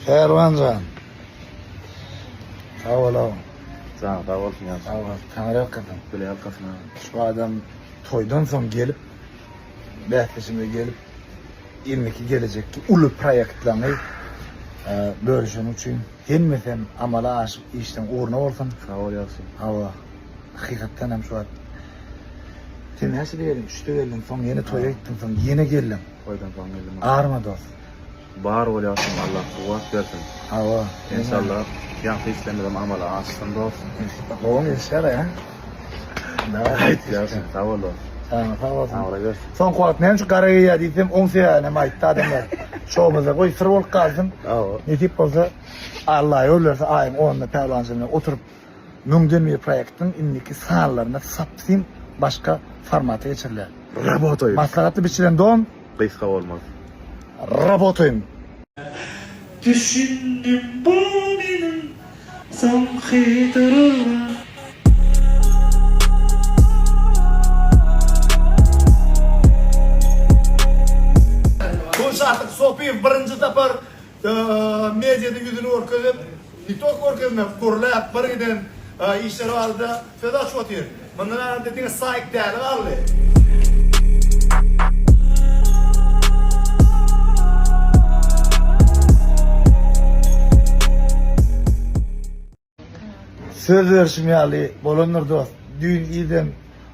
Şervancan. Sağ ol oğlum. Sağ olsun ya. Sağ ol. Kamera yapkasın. Böyle yapkasın ha. Şu adam toydan son gelip, Behteşim'de gelip, 22 gelecek ki ulu proyektlerini bölüşün için. Gelmesem amala aşıp işten uğruna olsun. Sağ ol Yasin. Hava. Hakikaten hem şu an. Sen nasıl diyelim? Üçte geldin son yeni toya gittin son yeni geldin. Koydan falan geldim. Ağrıma dost. Bağır ol Yasin, Allah kuvvet versin. Hava. İnşallah yaptı istemedim amala asısında olsun. Oğlum yaşar ya. Haydi Yasin, sağ ol. Sağ olasın. Sağ ol Yasin. Son kuat nem şu karaya ya dedim 10 sene maytta adamlar. Şovumuza koy sır ol kalsın. Sağ ol. Ne tip olsa Allah yollarsa ayım onunla pehlivancılığına oturup mümkün bir proyektin indiki sağlarına sapsayım başka formata geçirler. Rabotoyum. Maslahatlı biçilen doğum Kıyska olmaz. rabotoyum. Düşündüm bu benim son hıdırım. Bu artık Sopiyev birinci tapar medyada yüzünü orkazıp nitok orkazına kurlayıp bir giden işleri aldı feda çuvatıyor. Bundan dediğine sahip değerli aldı. Söz verişim yali bolonur dost. Düğün idem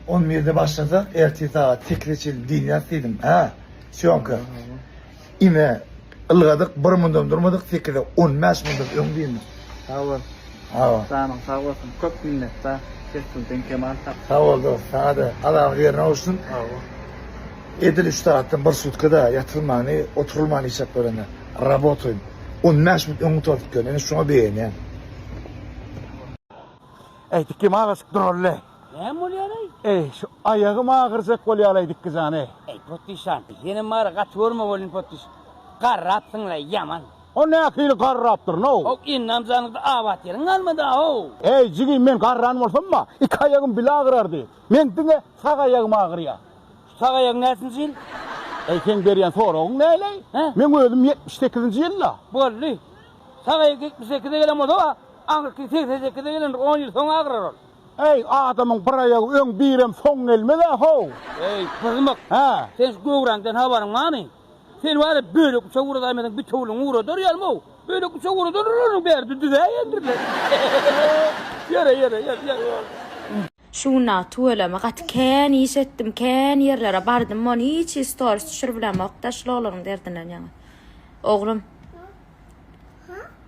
11'de başlasak ertesi saat tekreçil dünyası dedim. Ha? Şonka. İme ılgadık, bir mundum durmadık, 8'de 15 mundum öngdeyimiz. Sağ ol. Ha. Sağ olasın. Çok minnet. Kestim ben Kemal tak. Sağ ol dost. Sana da Allah'ın yerine olsun. Sağ ol. Edil 3 saatten bir sutkada yatırılmanı, oturulmanı işap verene. Rabotuyum. 15 mundum öngü tutup gönlünü şuna beğen yani. Eytik kim ağırsak drolle. Ne mi oluyor lan? Şu ayağım ağırsak kolyalaydık kızane. Ey potişan, senin var kaç vurma bolun potiş. Karratsın la yaman. O ne akıyla karraptır no? O innamzanı da avat yerin almadı o. Cigim men karran olsam mı? İki ayağım bile ağırardı. Men dine sağ ayağım ağır ya. Sağ ayak nesin sil? Sen beriyen sorun ne ley? He? Men öldüm 78. yılla. Bolli. Sağ ayak 78'de gelen oldu ha. Angırkı 88'de gelen 10 yıl sonra ağırar ol. Adamın bir ayağı ön birem son elmede ho. Ey kızım bak. Ha. Sen şu göğrenden havarın var mı? Sen var ya böyle kuşa vurdu aymadan bir çoğulun uğradı oraya mı? Böyle kuşa vurdu onu berdi düzeye yendirdi. Yere. Şuna tuğla kat kän isettim kän yerlere bardım mon hiç stories düşürülem oktaşlalarım derdiler yani. Oğlum.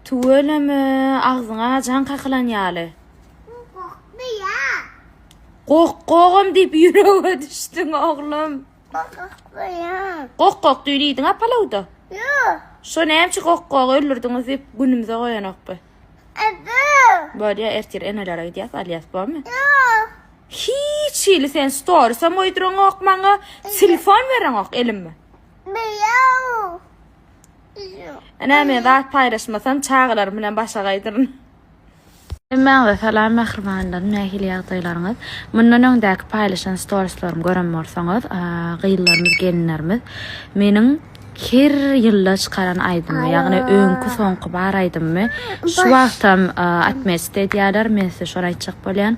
Tuğla mı ağzına can kakılan yalı. Qoqqoğum deyip yüreğe düştün oğlum. Qoqqoq düydün ha palavda. Yok. Şu neyemçi qoqqoğu öldürdünüz deyip günümüze koyanak be. Böyle ertir enelere gidiyaz aliyas bu mu? Yok. Hiç iyili sen storysa moydurun okmana telefon veren ok elim mi? Yok. Anam rahat paylaşmasam çağırlarım bilen başa kaydırın. Ben de salam mehribandan nähili ýagdaýlaryňyz. Mundan öňdäki paýlaşan storieslarym görenmorsaňyz, gyýyllarymyz, gelinlerimiz meniň her ýylda çykaran aýdymy, ýagny öňkü soňky bar aýdymy şu wagtam atmesde diýerler, men size şonu aýtjak bolýan.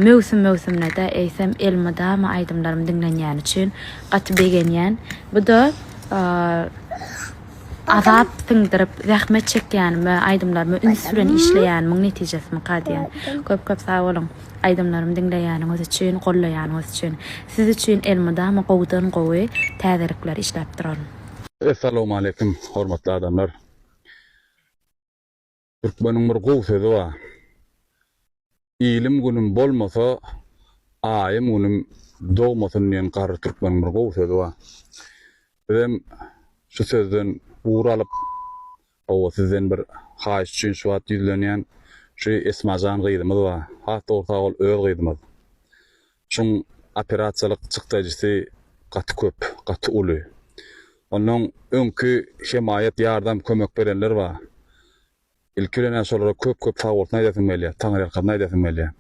Mewsim-mewsimne de eýsem elmadama aýdymlarym dinlenýän üçin gaty begenýän. Bu da azap tыңdırıp zahmet çekýänimi, aýdymlarymı ünsüren işleýänimiň netijesini gadýan. Köp sag bolun. Aýdymlarymı dinleýäniňiz üçin, gollaýanyňyz üçin. Siz üçin elmadama gowdan gowy täzelikler işläp duralım. Assalamu alaikum hormatly adamlar. Türkmeniň bir gowy sözi bar. İlim günüm bolmasa, aýym günüm dogmasyn diýen gary türkmeniň bir gowy sözi bar. Benim şu sözden uğur alıp o sizden bir haýyş üçin şu wagt ýüzlenýän şu esmajan gyýdymyz bar. Hatda orta ol öl gyýdymyz. Şuň operasiýalyk çykdyjysy gaty köp, gaty uly. Onuň öňkü hemaýat ýardam kömek berenler bar. Ilkilenen şolara köp fagort näýdäsin belýär, taňar ýarkap näýdäsin belýär.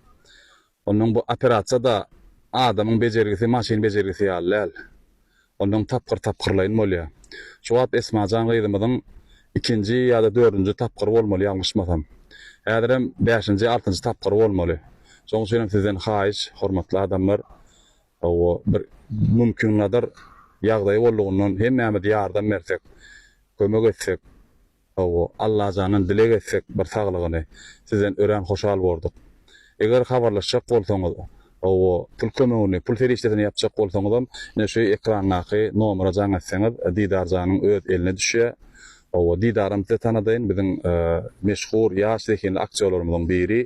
Onuň bu operasiýada adamyň bejergisi, maşin bejergisi ýalyl. Onuň tapkyrlaýyn bolýar. Şu wagt esmajan gyýdymyzyň ikinji ýa-da 4-nji tapgyr bolmaly ýalňyşmasam. Häzirem 5-nji, 6-njy tapgyr bolmaly. Şoň üçin sizden haýyş, hormatly adamlar, o bir mümkinnadyr ýagdaý boldugundan hemmämiz ýardam bersek, kömek etsek, o Allah janyň dilek etsek bir saglygyny sizden ören hoşal boldyk. Eger habarlaşjak bolsaňyz, o pul kömegini, pul feriştesini yapjak bolsaňyz, ine şu ekrandaky nomera jaň etseňiz, Didar janyň öz eline düşýär. O Didarymyzdy tanadaýyn, biziň meşhur ýaş zekinli aktyorlarymyzdan biri.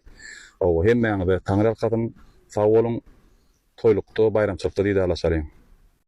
O hemmäňize taňryl katyn, sag bolun, toýlukda, bayramçylykda didarlaşaryň.